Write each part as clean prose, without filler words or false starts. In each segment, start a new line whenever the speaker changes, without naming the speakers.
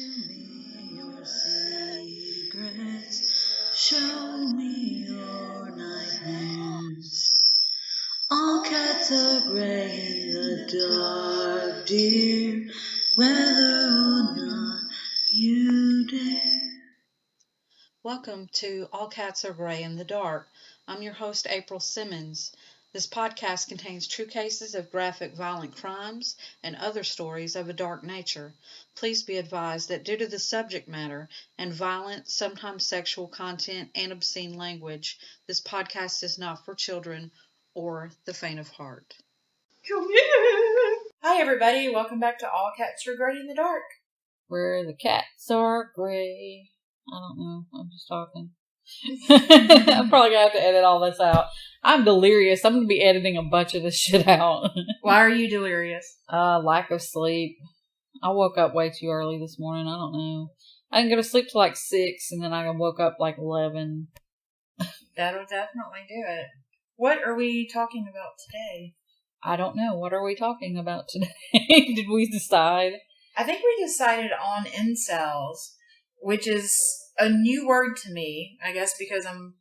me your secrets, show me your nightmares. All cats are grey in the dark, dear, whether or not you dare.
Welcome to All Cats Are Grey in the Dark. I'm your host, April Simmons. This podcast contains true cases of graphic violent crimes and other stories of a dark nature. Please be advised that due to the subject matter and violent, sometimes sexual content and obscene language, this podcast is not for children or the faint of heart.
Hi everybody, welcome back to All Cats Are Grey in the Dark.
Where the cats are grey. I don't know. I'm just talking. I'm probably going to have to edit all this out. I'm delirious. I'm going to be editing a bunch of this shit out.
Why are you delirious?
Lack of sleep. I woke up way too early this morning. I don't know. I didn't go to sleep till like 6 and then I woke up like 11.
That'll definitely do it. What are we talking about today?
I don't know. What are we talking about today? Did we decide?
I think we decided on incels, which is a new word to me, I guess because I'm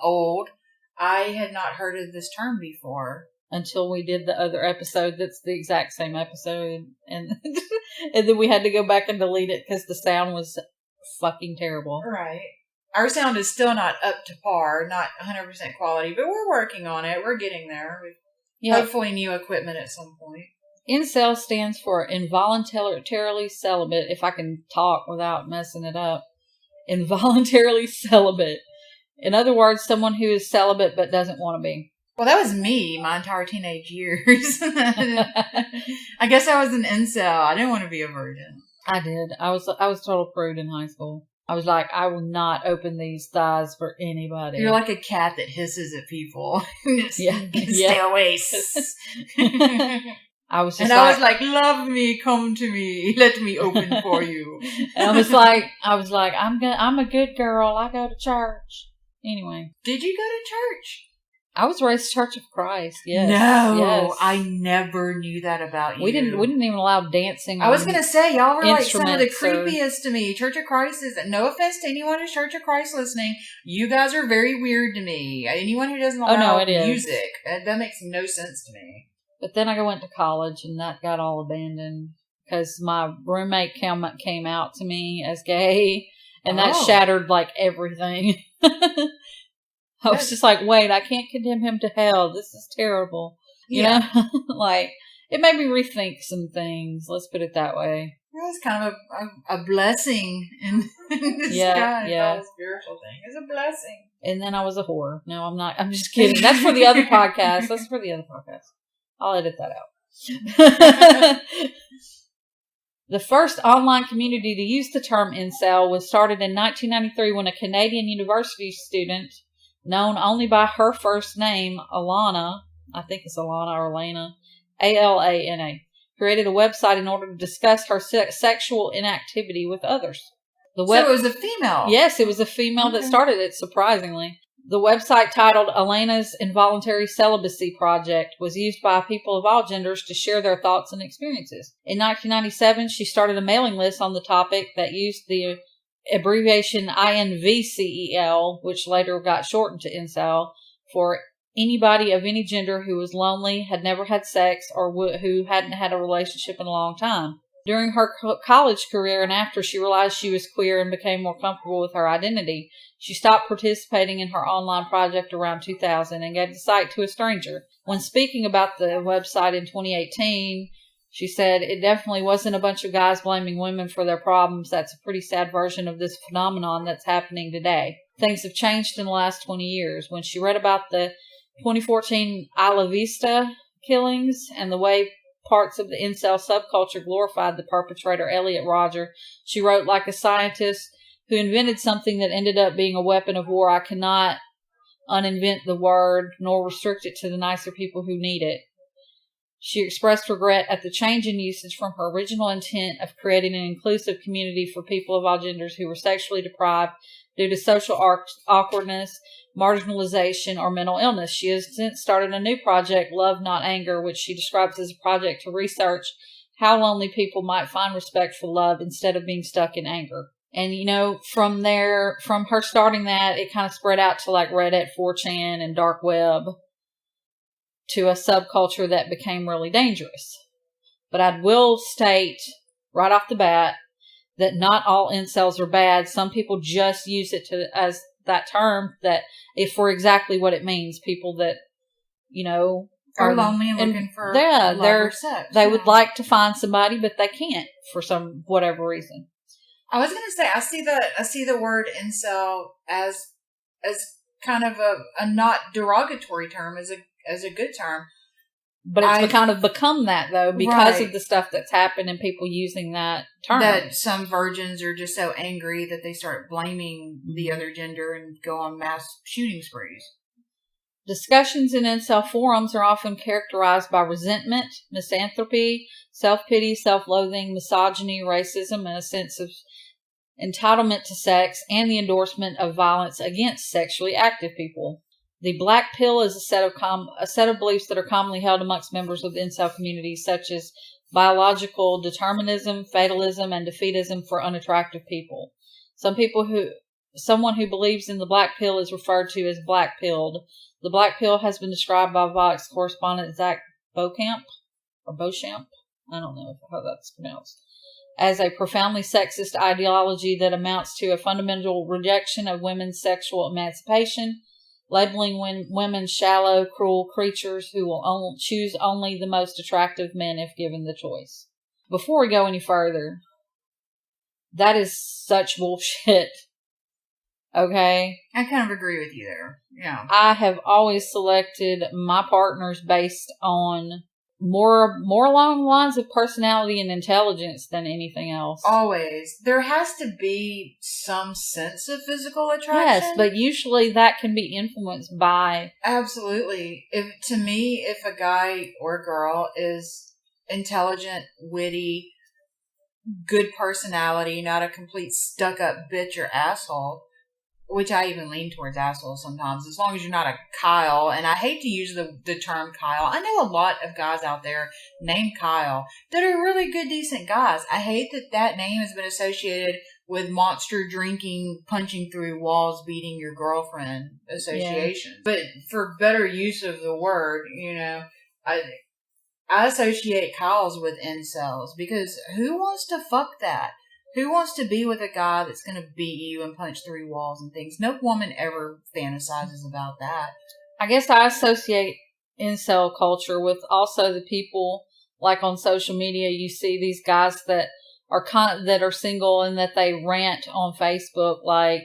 old. I had not heard of this term before.
Until we did the other episode that's the exact same episode. And and then we had to go back and delete it because the sound was fucking terrible.
Right. Our sound is still not up to par, not 100% quality, but we're working on it. We're getting there. Hopefully new equipment at some point.
Incel stands for involuntarily celibate, if I can talk without messing it up. Involuntarily celibate. In other words, someone who is celibate but doesn't want to be.
Well, that was me my entire teenage years. I guess I was an incel. I didn't want to be a virgin.
I did. I was a total prude in high school. I was like, I will not open these thighs for anybody.
You're like a cat that hisses at people.
Yeah.
Stay away.
I was just
I was like, love me, come to me, let me open for you.
And I was like, I'm a good girl. I go to church. Anyway.
Did you go to church?
I was raised Church of Christ. Yes.
No,
yes.
I never knew that about you.
We didn't even allow dancing.
I was going to say, y'all were like some of the
instruments
creepiest to me. Church of Christ is, no offense to anyone who's Church of Christ listening, you guys are very weird to me. Anyone who doesn't allow music, that makes no sense to me.
But then I went to college and that got all abandoned because my roommate came out to me as gay and that shattered like everything. I was just like, wait, I can't condemn him to hell. This is terrible. You know? Like, it made me rethink some things. Let's put it that way.
Well, it's kind of a blessing in disguise.
Yeah.
A spiritual thing. It's a blessing.
And then I was a whore. No, I'm not. I'm just kidding. That's for the other podcast. I'll edit that out. The first online community to use the term incel was started in 1993 when a Canadian university student, known only by her first name, Alana, I think it's Alana or Elena, Alana, created a website in order to discuss her sexual inactivity with others.
So it was a female?
Yes, it was a female that started it, surprisingly. The website, titled Elena's Involuntary Celibacy Project, was used by people of all genders to share their thoughts and experiences. In 1997, she started a mailing list on the topic that used the abbreviation INVCEL, which later got shortened to incel, for anybody of any gender who was lonely, had never had sex, or who hadn't had a relationship in a long time. During her college career and after she realized she was queer and became more comfortable with her identity, she stopped participating in her online project around 2000 and gave the site to a stranger. When speaking about the website in 2018, she said, "It definitely wasn't a bunch of guys blaming women for their problems. That's a pretty sad version of this phenomenon that's happening today. Things have changed in the last 20 years. When she read about the 2014 Isla Vista killings and the way parts of the incel subculture glorified the perpetrator, Elliot Rodger, she wrote, like a scientist who invented something that ended up being a weapon of war, I cannot uninvent the word nor restrict it to the nicer people who need it. She expressed regret at the change in usage from her original intent of creating an inclusive community for people of all genders who were sexually deprived due to social awkwardness, marginalization, or mental illness. She has since started a new project, Love Not Anger, which she describes as a project to research how lonely people might find respectful love instead of being stuck in anger. And, from her starting that, it kind of spread out to like Reddit, 4chan, and dark web to a subculture that became really dangerous. But I will state right off the bat that not all incels are bad. Some people just use it as that term for exactly what it means. People that,
are lonely and looking for love or sex.
They would like to find somebody, but they can't for whatever reason.
I was gonna say, I see the word incel as kind of a not derogatory term, as a good term.
But it's kind of become that, though, because of the stuff that's happened and people using that term.
That some virgins are just so angry that they start blaming the other gender and go on mass shooting sprees.
Discussions in incel forums are often characterized by resentment, misanthropy, self-pity, self-loathing, misogyny, racism, and a sense of entitlement to sex, and the endorsement of violence against sexually active people. The black pill is a set of beliefs that are commonly held amongst members of the incel community, such as biological determinism, fatalism, and defeatism for unattractive people. Someone who believes in the black pill is referred to as black-pilled. The black pill has been described by Vox correspondent Zach Beauchamp, I don't know how that's pronounced, as a profoundly sexist ideology that amounts to a fundamental rejection of women's sexual emancipation, labeling women shallow, cruel creatures who will choose only the most attractive men if given the choice. Before we go any further, that is such bullshit. Okay?
I kind of agree with you there. Yeah.
I have always selected my partners based on more along the lines of personality and intelligence than anything else.
Always. There has to be some sense of physical attraction.
Yes, but usually that can be influenced by...
Absolutely. If a guy or girl is intelligent, witty, good personality, not a complete stuck-up bitch or asshole, which I even lean towards asshole sometimes, as long as you're not a Kyle. And I hate to use the term Kyle. I know a lot of guys out there named Kyle that are really good, decent guys. I hate that name has been associated with monster drinking, punching through walls, beating your girlfriend associations. Yeah. But for better use of the word, I associate Kyles with incels, because who wants to fuck that? Who wants to be with a guy that's going to beat you and punch through walls and things? No woman ever fantasizes about that.
I guess I associate incel culture with also the people, like on social media, you see these guys that are single and that they rant on Facebook, like,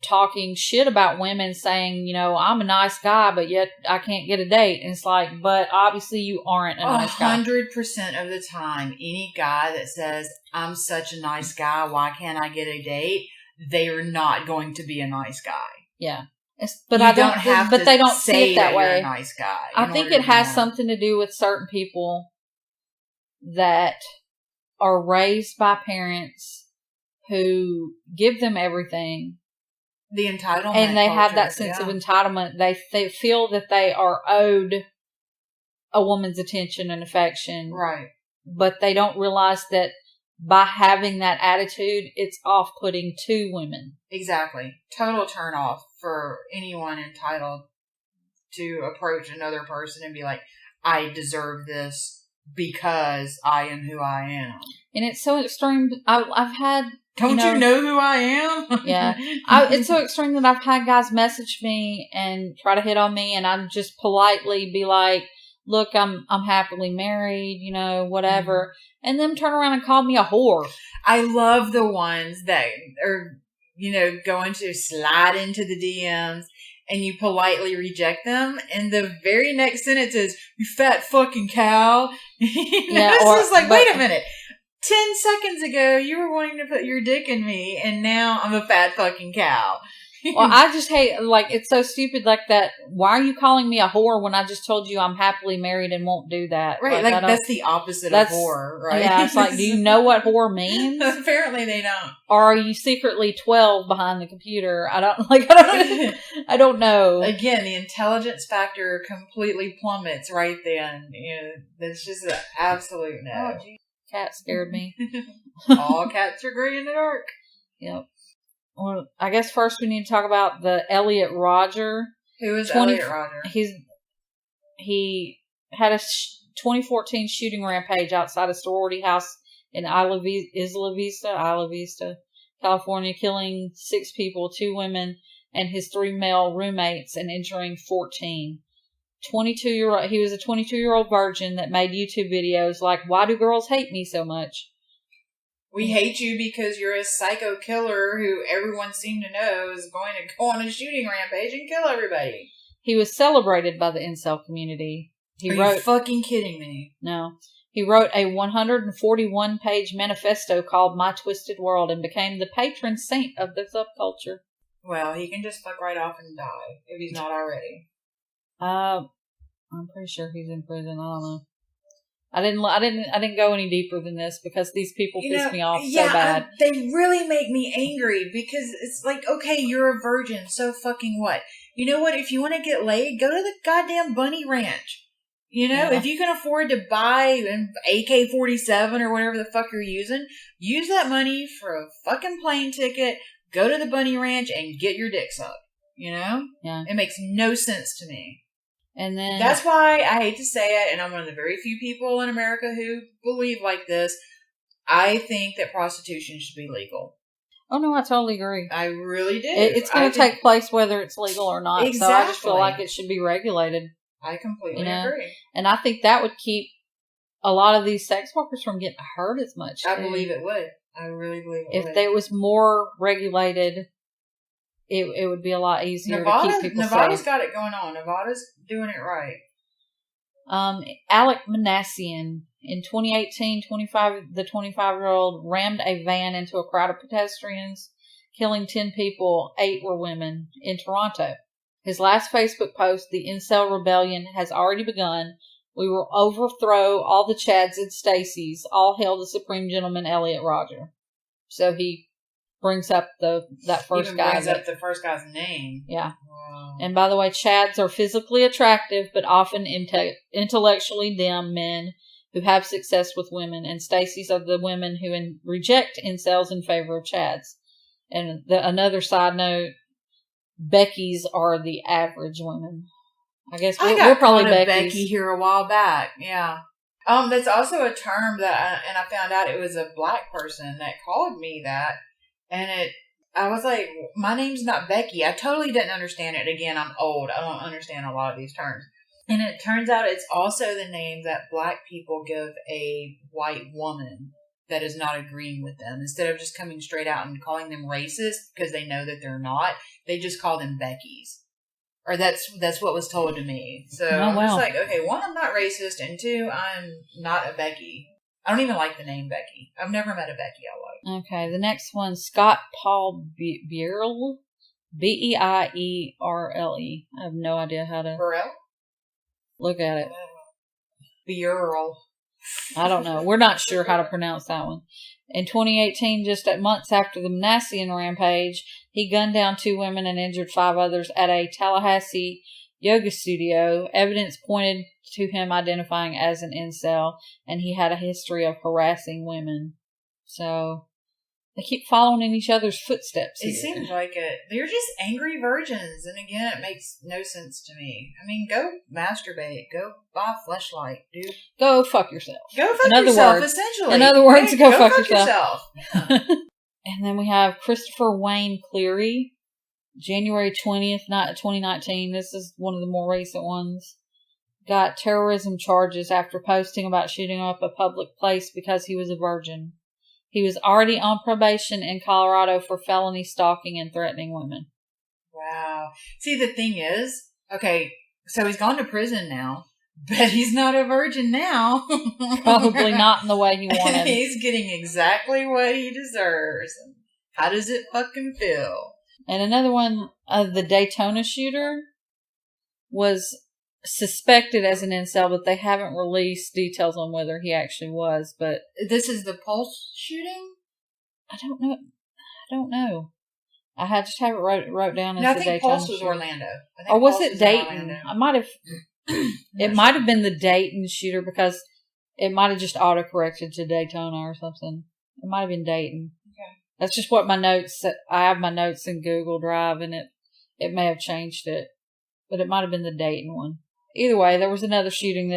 talking shit about women, saying, I'm a nice guy, but yet I can't get a date. And it's like, but obviously you aren't a nice guy.
100% of the time, any guy that says, I'm such a nice guy, why can't I get a date? They are not going to be a nice guy.
Yeah. But they don't see it that way.
You're a nice guy.
I think it has something to do with certain people that are raised by parents who give them everything.
The entitlement.
And they have that sense of entitlement. They feel that they are owed a woman's attention and affection.
Right.
But they don't realize that by having that attitude, it's off-putting to women.
Exactly. Total turn off for anyone entitled to approach another person and be like, I deserve this because I am who I am.
And it's so extreme. I've had...
Don't you know who I am?
Yeah. It's so extreme that I've had guys message me and try to hit on me, and I just politely be like, look, I'm happily married, whatever. Mm-hmm. And them turn around and call me a whore.
I love the ones that are, going to slide into the DMs and you politely reject them. And the very next sentence is, you fat fucking cow. It's just like, wait a minute. 10 seconds ago, you were wanting to put your dick in me, and now I'm a fat fucking cow.
Well, I just hate, like, it's so stupid like that. Why are you calling me a whore when I just told you I'm happily married and won't do that?
Right, like that's the opposite of whore, right?
Yeah, it's like, do you know what whore means?
Apparently they don't.
Or are you secretly 12 behind the computer? I don't know.
Again, the intelligence factor completely plummets right then. That's just an absolute no.
Oh, geez. Cat scared me.
All cats are gray in the dark.
Yep. Well, I guess first we need to talk about the Elliot Rodger.
Who is Elliot Rodger?
He had a 2014 shooting rampage outside a sorority house in Isla Vista, California, killing 6 people, 2 women, and his 3 male roommates, and injuring 14. He was a 22-year-old virgin that made YouTube videos like, "Why do girls hate me so much?
We hate you because you're a psycho killer who everyone seemed to know is going to go on a shooting rampage and kill everybody."
He was celebrated by the incel community.
Are you fucking kidding me?
No. He wrote a 141-page manifesto called My Twisted World and became the patron saint of the subculture.
Well, he can just fuck right off and die if he's not already.
I'm pretty sure he's in prison. I don't know. I didn't go any deeper than this because these people piss me off so bad.
They really make me angry because it's like, okay, you're a virgin, so fucking what? You know what? If you want to get laid, go to the goddamn bunny ranch. If you can afford to buy an AK-47 or whatever the fuck you're using, use that money for a fucking plane ticket, go to the bunny ranch and get your dick sucked. Yeah. It makes no sense to me.
And then
that's why I hate to say it, and I'm one of the very few people in America who believe like this. I think that prostitution should be legal.
Oh no, I totally agree.
I really do.
It's going to take place whether it's legal or not.
Exactly.
So I just feel like it should be regulated.
I completely agree.
And I think that would keep a lot of these sex workers from getting hurt as much.
I believe it would. I really believe it would.
If there was more regulated, it would be a lot easier to keep people safe.
Nevada's got it going on. Nevada's doing it right.
Alec Manassian, in 2018, the 25-year-old rammed a van into a crowd of pedestrians, killing 10 people, 8 were women, in Toronto. His last Facebook post, "The Incel Rebellion has already begun. We will overthrow all the Chads and Stacys. All hail the Supreme Gentleman, Elliot Rodger." So he brings up that first guy.
Brings up the first guy's name.
Yeah.
Wow.
And by the way, Chads are physically attractive, but often intellectually dim men who have success with women. And Stacys are the women who reject incels in favor of Chads. And another side note, Becky's are the average women. I guess we're probably
Becky here a while back. Yeah. That's also a term that I found out it was a black person that called me that. And I was like, my name's not Becky. I totally didn't understand it. Again, I'm old. I don't understand a lot of these terms. And it turns out it's also the name that black people give a white woman that is not agreeing with them. Instead of just coming straight out and calling them racist because they know that they're not, they just call them Becky's. Or that's what was told to me. So I'm just like, okay, 1, I'm not racist, and 2, I'm not a Becky. I don't even like the name Becky. I've never met a Becky I like.
Okay, the next one, Scott Paul Beirle. Beirle. I have no idea how to
Burrell?
Look at it.
Beirle.
I don't know. We're not sure how to pronounce that one. In 2018, just months after the Manassian rampage, he gunned down 2 women and injured 5 others at a Tallahassee yoga studio. Evidence pointed to him identifying as an incel, and he had a history of harassing women. So they keep following in each other's footsteps.
It seems like it. They're just angry virgins, and again, it makes no sense to me. I mean, go masturbate. Go buy a fleshlight, dude.
Go fuck yourself.
Go fuck yourself, essentially.
In other words, go fuck yourself.
Yeah.
And then we have Christopher Wayne Cleary, January 20th, 2019. This is one of the more recent ones. Got terrorism charges after posting about shooting up a public place because he was a virgin. He was already on probation in Colorado for felony stalking and threatening women.
Wow. See, the thing is, okay, so he's gone to prison now, but he's not a virgin now.
Probably not in the way he wanted.
He's getting exactly what he deserves. How does it fucking feel?
And another one, the Daytona shooter was suspected as an incel, but they haven't released details on whether he actually was. But
this is the Pulse shooting?
I don't know. I just have it wrote down as
no, I
the
think
Daytona
Pulse was
shooter.
Orlando.
Or was it Dayton? I might have. It might have been the Dayton shooter because it might have just autocorrected to Daytona or something. It might have been Dayton.
Okay.
That's just what my notes. I have my notes in Google Drive, and it may have changed it, but it might have been the Dayton one. Either way, there was another shooting.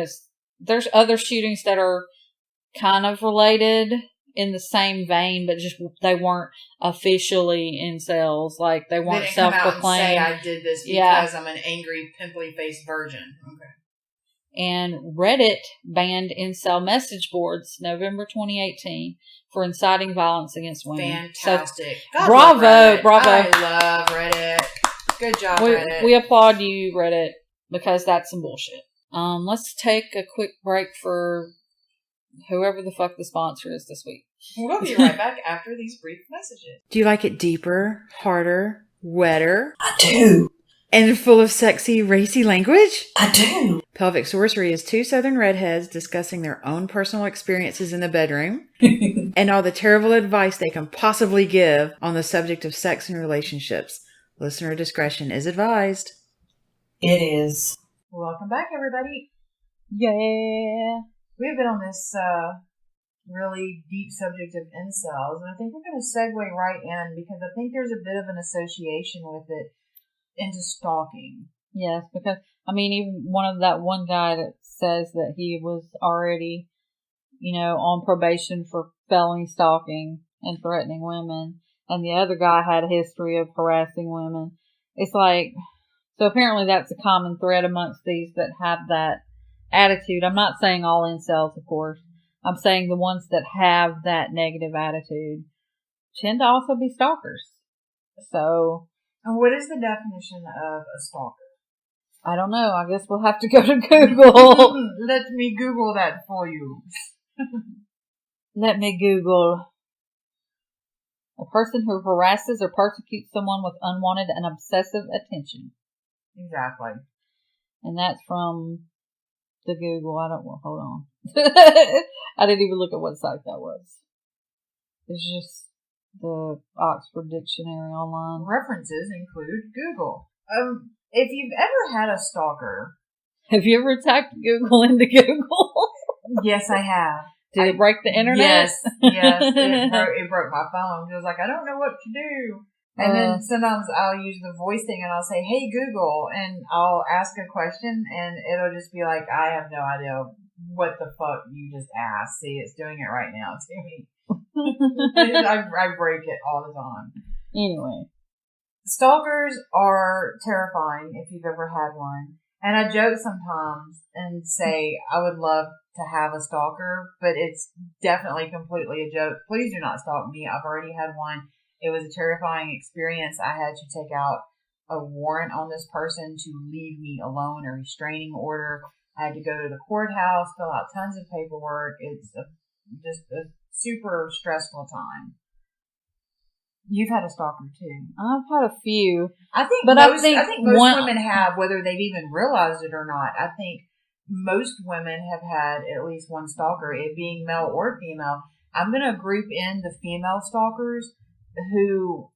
There's other shootings that are kind of related in the same vein, but just they weren't officially incels. Like they weren't self-proclaimed.
Say I did this because I'm an angry, pimply-faced virgin. Okay.
And Reddit banned incel message boards November 2018 for inciting violence against women.
Fantastic.
So, bravo.
I love Reddit. Good job, Reddit.
We applaud you, Reddit, because that's some bullshit. Let's take a quick break for whoever the fuck the sponsor is this week.
We'll be right back after these brief messages.
Do you like it deeper, harder, wetter?
I do.
And full of sexy, racy language?
I do.
Pelvic Sorcery is two southern redheads discussing their own personal experiences in the bedroom and all the terrible advice they can possibly give on the subject of sex and relationships. Listener discretion is advised.
It is.
Welcome back, everybody.
Yeah.
We've been on this really deep subject of incels, and I think we're going to segue right in because I think there's a bit of an association with it into stalking.
Yes, because, I mean, even one guy that says that he was already, on probation for felony stalking and threatening women, and the other guy had a history of harassing women. It's like, so apparently that's a common thread amongst these that have that attitude. I'm not saying all incels, of course. I'm saying the ones that have that negative attitude tend to also be stalkers. So.
And what is the definition of a stalker?
I don't know. I guess we'll have to go to Google.
Let me Google that for you.
Let me Google. A person who harasses or persecutes someone with unwanted and obsessive attention.
Exactly.
And that's from the Google. Hold on. I didn't even look at what site that was. It's just the Oxford Dictionary online.
References include Google. If you've ever had a stalker.
Have you ever typed Google into Google?
Yes, I have.
Did it break the internet?
Yes. It broke my phone. It was like, I don't know what to do. And then sometimes I'll use the voice thing and I'll say, hey, Google, and I'll ask a question and it'll just be like, I have no idea what the fuck you just asked. See, it's doing it right now to me. I break it all the time.
Anyway.
Stalkers are terrifying if you've ever had one. And I joke sometimes and say I would love to have a stalker, but it's definitely completely a joke. Please do not stalk me. I've already had one. It was a terrifying experience. I had to take out a warrant on this person to leave me alone, a restraining order. I had to go to the courthouse, fill out tons of paperwork. It's just a super stressful time. You've had a stalker too.
I've had a few.
I think most women have, whether they've even realized it or not. I think most women have had at least one stalker, it being male or female. I'm going to group in the female stalkers who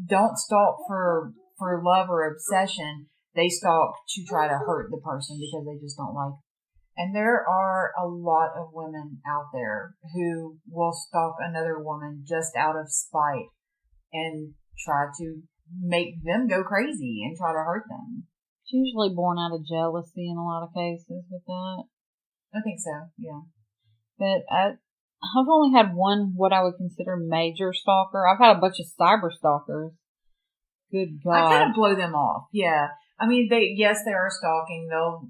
don't stalk for love or obsession. They stalk to try to hurt the person because they just don't like them. And there are a lot of women out there who will stalk another woman just out of spite and try to make them go crazy and try to hurt them.
It's usually born out of jealousy in a lot of cases with that.
I think so, yeah.
But I've only had one what I would consider major stalker. I've had a bunch of cyber stalkers. Good God.
I kind of blow them off, yeah. I mean, they are stalking. They'll,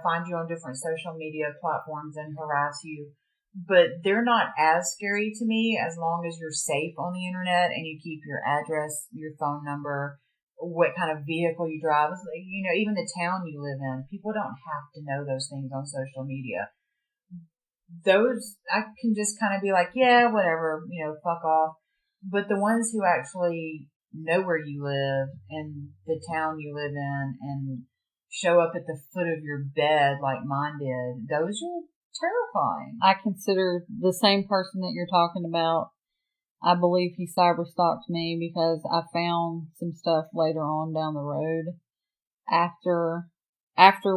find you on different social media platforms and harass you. But they're not as scary to me as long as you're safe on the internet and you keep your address, your phone number, what kind of vehicle you drive. Even the town you live in. People don't have to know those things on social media. Those, I can just kind of be like, yeah, whatever, fuck off. But the ones who actually know where you live and the town you live in and show up at the foot of your bed like mine did. Those are terrifying.
I consider the same person that you're talking about. I believe he cyberstalked me because I found some stuff later on down the road after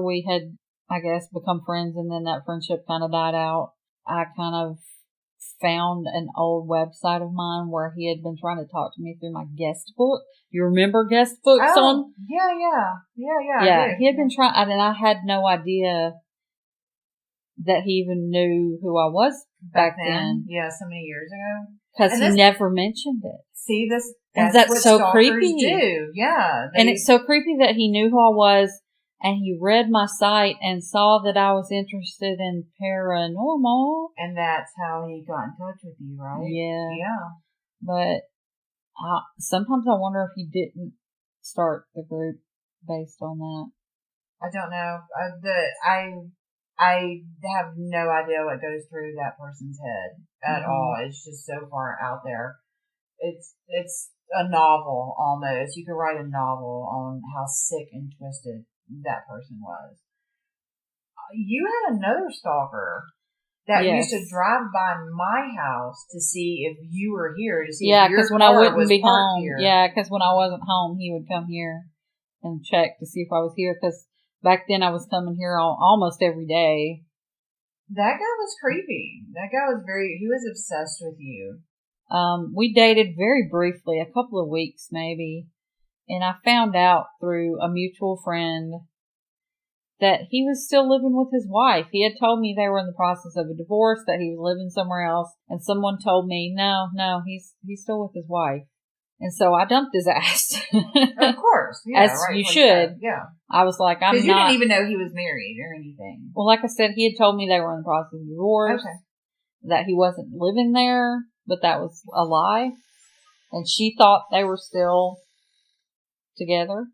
we had, I guess, become friends, and then that friendship kind of died out. I kind of found an old website of mine where he had been trying to talk to me through my guest book. You remember guest books on?
Yeah.
Yeah, he had been trying, and I had no idea that he even knew who I was back then.
Yeah, so many years ago.
Because he never mentioned it.
See, that's what
so
stalkers
creepy.
do. Yeah.
And it's so creepy that he knew who I was, and he read my site and saw that I was interested in paranormal.
And that's how he got in touch with you, right?
Yeah.
Yeah.
But sometimes I wonder if he didn't start the group based on that.
I don't know. I have no idea what goes through that person's head at all. It's just so far out there. It's a novel almost. You could write a novel on how sick and twisted that person was. You had another stalker that used to drive by my house to see if you were here, to see if your
when I
car
wouldn't
was
be
parked
home.
here.
Yeah, because when I wasn't home, he would come here and check to see if I was here. Because back then I was coming here almost every day.
That guy was creepy. That guy was he was obsessed with you.
We dated very briefly, a couple of weeks maybe, and I found out through a mutual friend that he was still living with his wife. He had told me they were in the process of a divorce, that he was living somewhere else, and someone told me, no, he's still with his wife. And so I dumped his ass.
Of course. Yeah,
as you should.
Yeah.
I was like, I'm not.
Because you didn't even know he was married or anything.
Well, like I said, he had told me they were in the process of divorce.
Okay.
That he wasn't living there, but that was a lie. And she thought they were still together.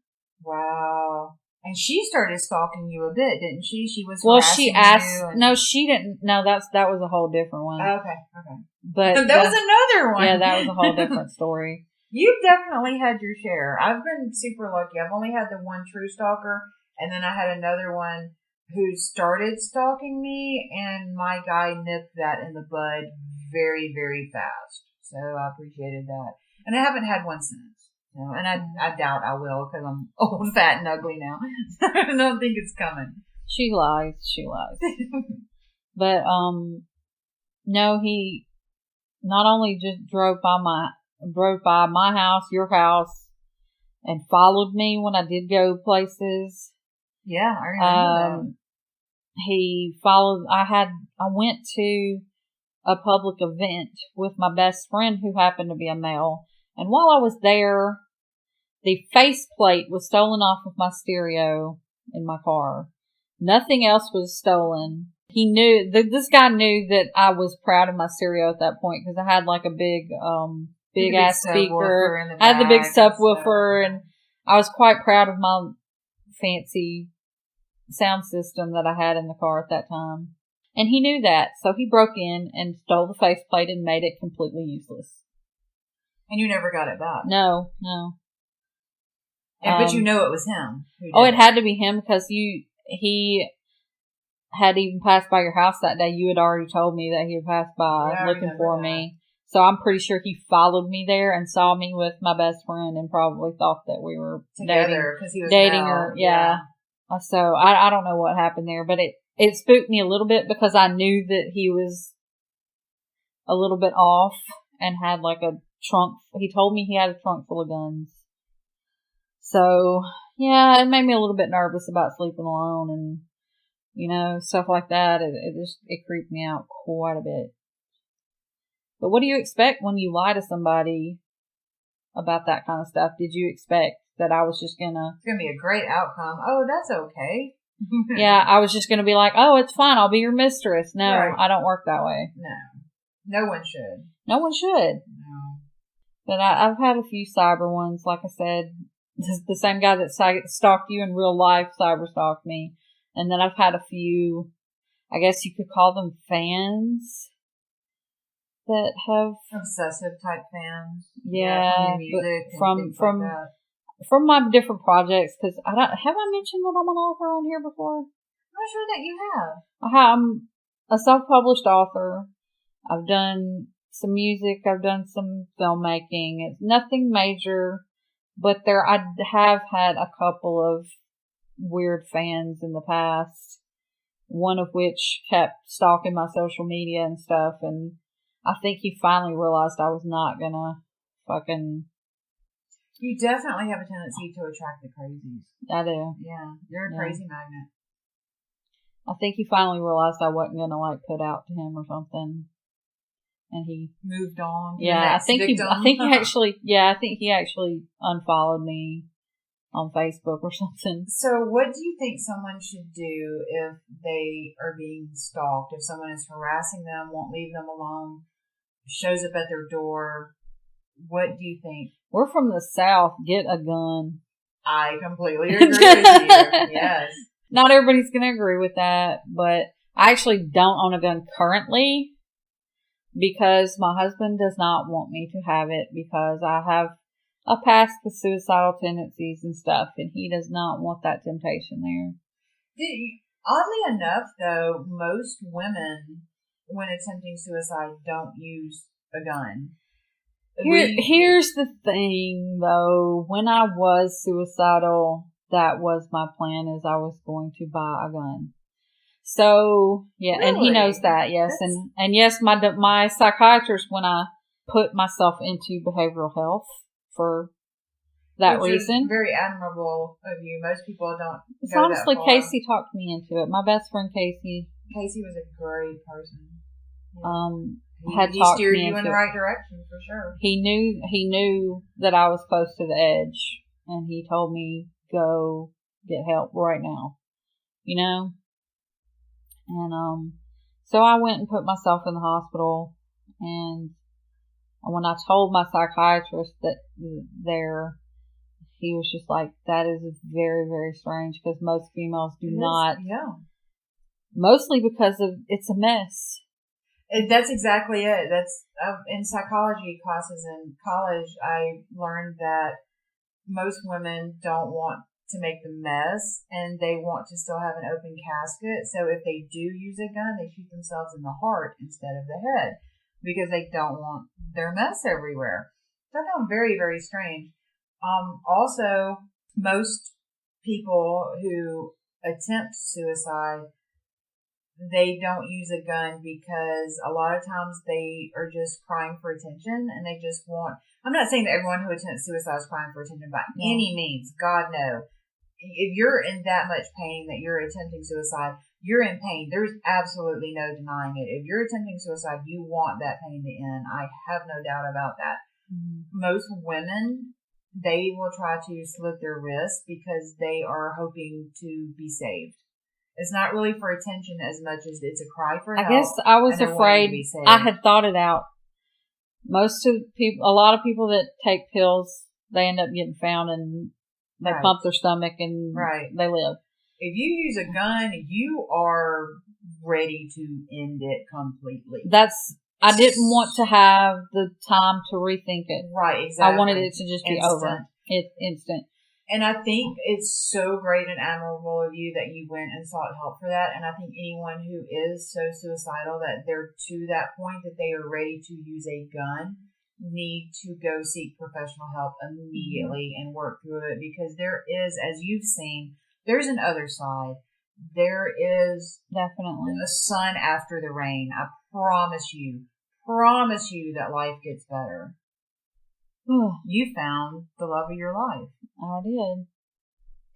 Wow. And she started stalking you a bit, didn't she? She was
she asked.
you and...
No, she didn't. No, that was a whole different one.
Okay.
But
that was another one.
Yeah, that was a whole different story.
You've definitely had your share. I've been super lucky. I've only had the one true stalker, and then I had another one who started stalking me, and my guy nipped that in the bud very, very fast. So I appreciated that. And I haven't had one since. You know, and I doubt I will because I'm old, fat, and ugly now. I don't think it's coming.
She lies. But, no, he not only just drove by my house, your house, and followed me when I did go places.
Yeah, I remember that.
He followed. I went to a public event with my best friend who happened to be a male. And while I was there, the faceplate was stolen off of my stereo in my car. Nothing else was stolen. He knew, this guy knew that I was proud of my stereo at that point because I had like a big ass speaker. I had the big subwoofer and I was quite proud of my fancy sound system that I had in the car at that time. And he knew that, so he broke in and stole the faceplate and made it completely useless.
And you never got it back?
No.
But you know it was him.
It had to be him because he had even passed by your house that day. You had already told me that he had passed by looking for me. So I'm pretty sure he followed me there and saw me with my best friend and probably thought that we were
together because he was
dating her. Yeah. So I don't know what happened there, but it spooked me a little bit because I knew that he was a little bit off and had like a trunk. He told me he had a trunk full of guns. So yeah, it made me a little bit nervous about sleeping alone and, stuff like that. It creeped me out quite a bit. But what do you expect when you lie to somebody about that kind of stuff? Did you expect that I was just
It's gonna be a great outcome. Oh, that's okay.
Yeah, I was just gonna be like, oh, it's fine, I'll be your mistress. No, right. I don't work that way.
No one should.
No one should.
No.
But I've had a few cyber ones. Like I said, the same guy that stalked you in real life cyber stalked me. And then I've had a few, I guess you could call them fans, that have
obsessive type fans.
Yeah,
from your music and
from
things
from
like that.
from my different projects, because I don't have I mentioned that I'm an author on here before.
I'm not sure that you have.
I'm a self-published author. I've done some music. I've done some filmmaking. It's nothing major, but I have had a couple of weird fans in the past. One of which kept stalking my social media and stuff, and I think he finally realized I was not gonna fucking.
You definitely have a tendency to attract the crazies.
I do.
Yeah, you're a crazy magnet.
I think he finally realized I wasn't gonna like put out to him or something, and he
moved on.
Yeah, I think he actually unfollowed me on Facebook or something.
So what do you think someone should do if they are being stalked? If someone is harassing them, won't leave them alone, shows up at their door, what do you think?
We're from the South. Get a gun.
I completely agree with you. Yes.
Not everybody's going to agree with that, but I actually don't own a gun currently because my husband does not want me to have it because I have a past with suicidal tendencies and stuff, and he does not want that temptation there.
Oddly enough, though, most women, when attempting suicide, don't use a gun.
Here's the thing, though. When I was suicidal, that was my plan, is I was going to buy a gun. So, yeah, really? And he knows that, yes. And yes, my psychiatrist, when I put myself into behavioral health, for that reason.
Is very admirable of you. Most people don't.
It's honestly that far. Casey talked me into it. My best friend Casey.
Casey was a great person.
Yeah. He
steered you in the right direction for sure.
He knew that I was close to the edge, and he told me go get help right now. You know. And so I went and put myself in the hospital, and when I told my psychiatrist that he was just like, that is very, very strange because most females do not.
Yeah.
Mostly because it's a mess.
That's exactly it. That's in psychology classes in college, I learned that most women don't want to make the mess and they want to still have an open casket. So if they do use a gun, they shoot themselves in the heart instead of the head, because they don't want their mess everywhere. So I found very, very strange. Also, most people who attempt suicide, they don't use a gun because a lot of times they are just crying for attention and they just want, I'm not saying that everyone who attempts suicide is crying for attention by any means. God, no. If you're in that much pain that you're attempting suicide, you're in pain. There's absolutely no denying it. If you're attempting suicide, you want that pain to end. I have no doubt about that. Mm-hmm. Most women, they will try to slit their wrists because they are hoping to be saved. It's not really for attention as much as it's a cry for help.
I guess I was afraid. I had thought it out. A lot of people that take pills, they end up getting found and they pump their stomach and they live.
If you use a gun, you are ready to end it completely.
I didn't want to have the time to rethink it.
Right, exactly.
I wanted it to just be over. It's instant.
And I think it's so great and admirable of you that you went and sought help for that. And I think anyone who is so suicidal that they're to that point that they are ready to use a gun need to go seek professional help immediately and work through it, because there is, as you've seen, there's an other side. There is
definitely
a sun after the rain. I promise you that life gets better. You found the love of your life.
I did.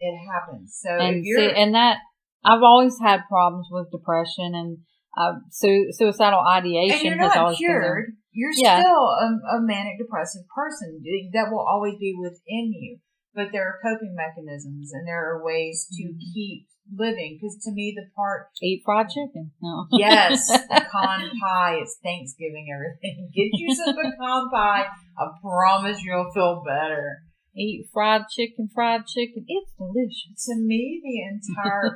It happens. So
I've always had problems with depression and suicidal ideation.
And you're not cured. You're still a manic depressive person. That will always be within you. But there are coping mechanisms and there are ways to keep living. Because to me,
eat fried chicken. No.
Yes, pecan pie. It's Thanksgiving. Everything. Get you some pecan pie. I promise you'll feel better.
Eat fried chicken. It's delicious.
To me,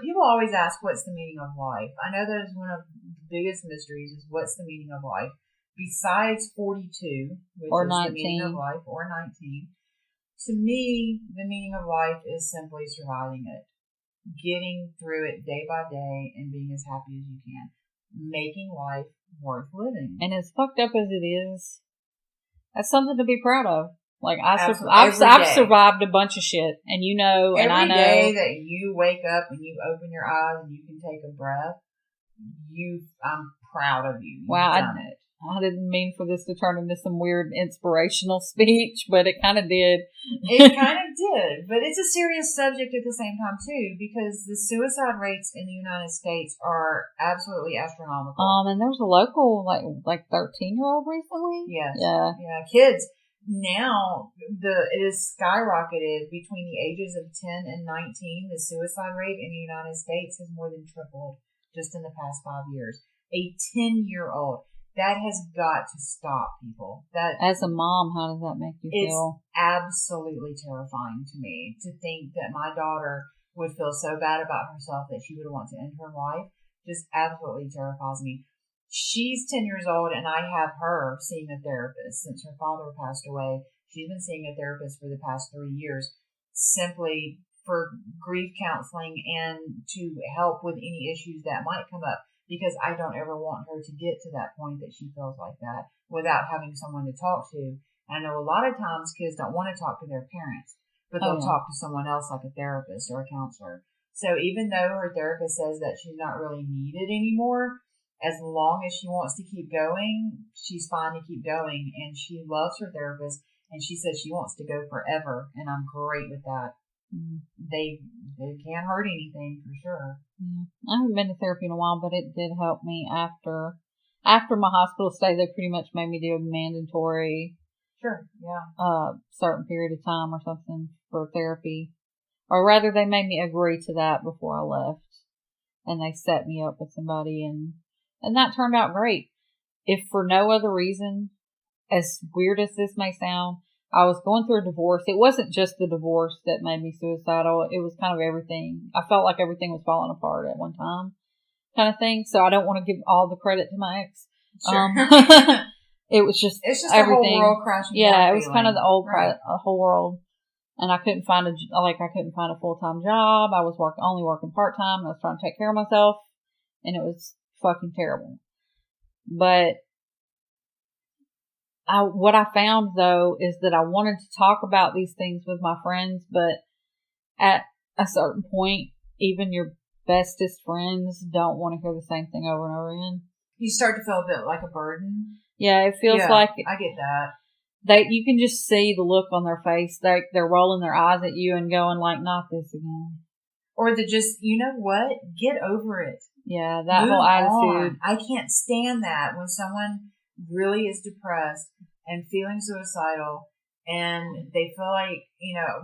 people always ask, what's the meaning of life? I know that is one of the biggest mysteries, is what's the meaning of life? besides 42, which
Or
is
19.
the meaning of life, or 19, to me, the meaning of life is simply surviving it, getting through it day by day, and being as happy as you can, making life worth living.
And as fucked up as it is, that's something to be proud of. Like, I've
Every day.
survived a bunch of shit, and you know, and I know.
Every day that you wake up and you open your eyes and you can take a breath, I'm proud of you. You've done it.
I didn't mean for this to turn into some weird inspirational speech, but it kind of did.
It kind of did, but it's a serious subject at the same time too, because the suicide rates in the United States are absolutely astronomical.
And there's a local like 13-year-old recently.
Yes.
Yeah.
Yeah. Kids now it is skyrocketed between the ages of 10 and 19. The suicide rate in the United States has more than tripled just in the past 5 years. A 10-year-old. That has got to stop, people.
As a mom, how does that make you feel?
It's absolutely terrifying to me to think that my daughter would feel so bad about herself that she would want to end her life. Just absolutely terrifies me. She's 10 years old, and I have her seeing a therapist since her father passed away. She's been seeing a therapist for the past 3 years, simply for grief counseling and to help with any issues that might come up. Because I don't ever want her to get to that point that she feels like that without having someone to talk to. I know a lot of times kids don't want to talk to their parents, but they'll talk to someone else like a therapist or a counselor. So even though her therapist says that she's not really needed anymore, as long as she wants to keep going, she's fine to keep going. And she loves her therapist, and she says she wants to go forever, and I'm great with that. They can't hurt anything for sure.
I haven't been to therapy in a while, but it did help me after my hospital stay. They pretty much made me do a mandatory, certain period of time or something for therapy, or rather, they made me agree to that before I left, and they set me up with somebody, and that turned out great. If for no other reason, as weird as this may sound, I was going through a divorce. It wasn't just the divorce that made me suicidal. It was kind of everything. I felt like everything was falling apart at one time, kind of thing. So I don't want to give all the credit to my ex.
Sure.
It was just
everything.
The whole
world crashing.
Yeah, it was kind of the
right.
whole world. And I couldn't find a full-time job. I was only working part-time. I was trying to take care of myself, and it was fucking terrible. But what I found, though, is that I wanted to talk about these things with my friends, but at a certain point, even your bestest friends don't want to hear the same thing over and over again.
You start to feel a bit like a burden.
Yeah, it feels like...
I get that.
You can just see the look on their face. They're rolling their eyes at you and going like, not this again.
Or you know what? Get over it.
Yeah, that
Move
whole attitude.
on. I can't stand that when someone really is depressed and feeling suicidal and they feel like,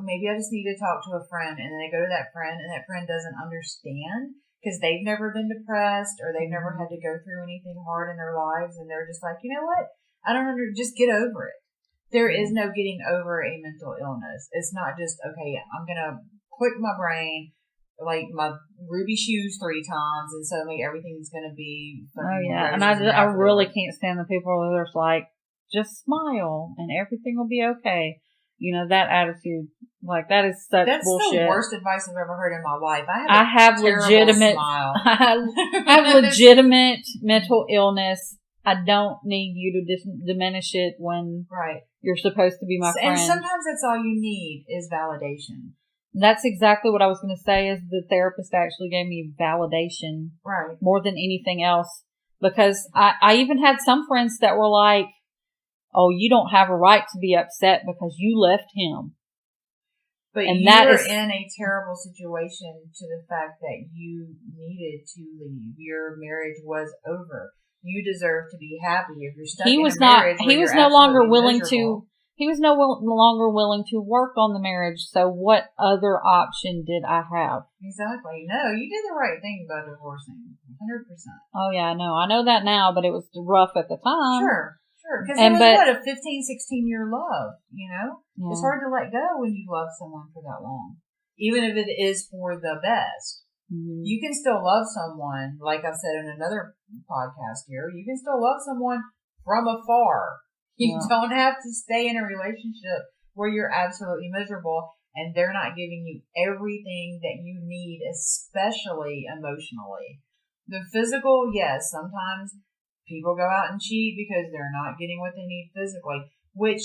maybe I just need to talk to a friend, and then they go to that friend and that friend doesn't understand because they've never been depressed or they've never had to go through anything hard in their lives, and they're just like, you know what? Just get over it. There is no getting over a mental illness. It's not just, okay, I'm going to click my brain like my ruby shoes 3 times and suddenly everything's going to be
and I really can't stand the people that are like, just smile and everything will be okay. That attitude, like, that is such
That's
bullshit.
That's the worst advice I've ever heard in my life.
I have legitimate
smile.
I have legitimate mental illness. I don't need you to diminish it when you're supposed to be my friend.
And sometimes that's all you need is validation.
That's exactly what I was going to say, is the therapist actually gave me validation more than anything else. Because I even had some friends that were like, oh, you don't have a right to be upset because you left him.
But you were in a terrible situation to the fact that you needed to leave. Your marriage was over. You deserve to be happy. If you're stuck in a marriage,
he was no longer willing to. He was no longer willing to work on the marriage. So what other option did I have?
Exactly. No, you did the right thing by divorcing. 100%.
Oh yeah, I know. I know that now, but it was rough at the time.
Sure. Because it was, a 15, 16-year love, Yeah. It's hard to let go when you've loved someone for that long. Even if it is for the best. Mm-hmm. You can still love someone, like I've said in another podcast here, you can still love someone from afar. You
Yeah.
don't have to stay in a relationship where you're absolutely miserable and they're not giving you everything that you need, especially emotionally. The physical, yes, sometimes people go out and cheat because they're not getting what they need physically, which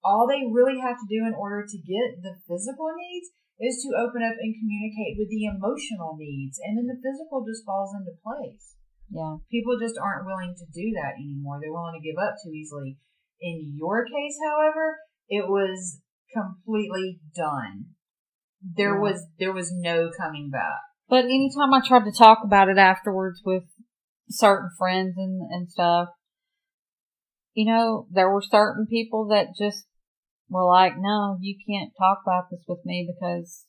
all they really have to do in order to get the physical needs is to open up and communicate with the emotional needs, and then the physical just falls into place.
Yeah.
People just aren't willing to do that anymore. They're willing to give up too easily. In your case, however, it was completely done. There was no coming back.
But anytime I tried to talk about it afterwards with certain friends and stuff, you know, there were certain people that just were like, no, you can't talk about this with me because,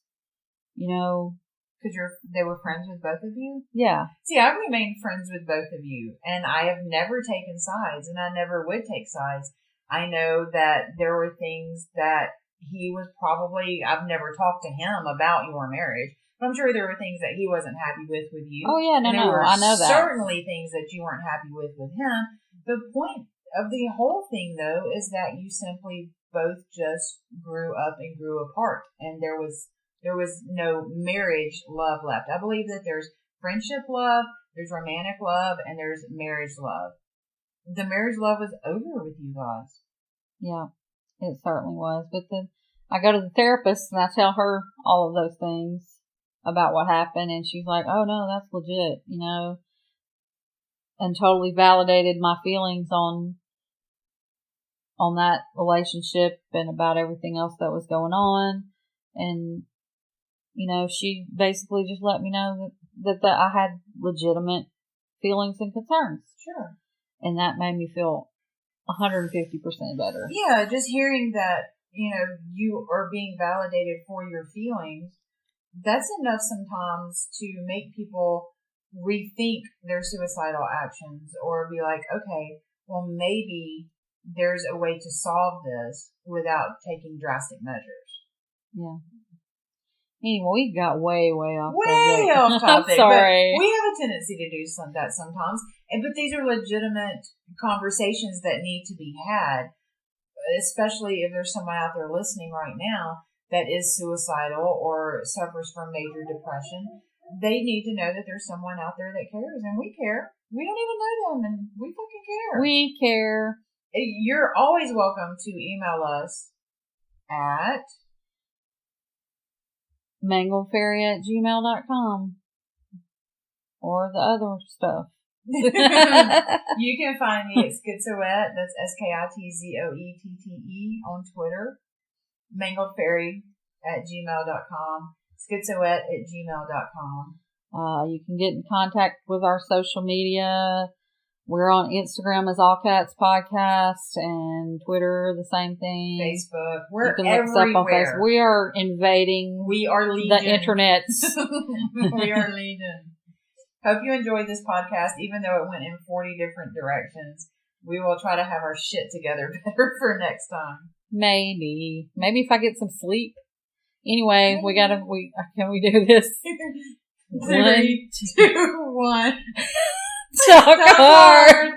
you know.
Because they were friends with both of you?
Yeah.
See, I've remained friends with both of you, and I have never taken sides, and I never would take sides. I know that there were things that he was probably, I've never talked to him about your marriage, but I'm sure there were things that he wasn't happy with you.
Oh, yeah, no,
and there were
I know that.
certainly things that you weren't happy with him. The point of the whole thing, though, is that you simply both just grew up and grew apart, and there was no marriage love left. I believe that there's friendship love, there's romantic love, and there's marriage love. The marriage love was over with you guys.
Yeah, it certainly was. But then I go to the therapist and I tell her all of those things about what happened, and she's like, oh no, that's legit, you know, and totally validated my feelings on that relationship and about everything else that was going on. And, you know, she basically just let me know that I had legitimate feelings and concerns.
Sure.
And that made me feel 150% better.
Yeah, just hearing that, you know, you are being validated for your feelings, that's enough sometimes to make people rethink their suicidal actions or be like, okay, well, maybe there's a way to solve this without taking drastic measures.
Yeah. Anyway, we got way off
Way
subject.
off topic.
I'm sorry.
But we have a tendency to do that sometimes. But these are legitimate conversations that need to be had, especially if there's someone out there listening right now that is suicidal or suffers from major depression. They need to know that there's someone out there that cares, and we care. We don't even know them, and we fucking care.
We care.
You're always welcome to email us at
mangledfairy@gmail.com or the other stuff.
You can find me at Schizoette, that's SKITZOETTE on Twitter, mangledfairy@gmail.com, schizoette@gmail.com.
You can get in contact with our social media. We're on Instagram as All Cats Podcast and Twitter the same thing.
Facebook, we're
you can look us up on
everywhere.
Facebook. We are invading
We are legion.
the internets.
We are legion. Hope you enjoyed this podcast, even though it went in 40 different directions. We will try to have our shit together better for next time.
Maybe if I get some sleep. Anyway, can we do this?
3, 2, 1.
Talk hard.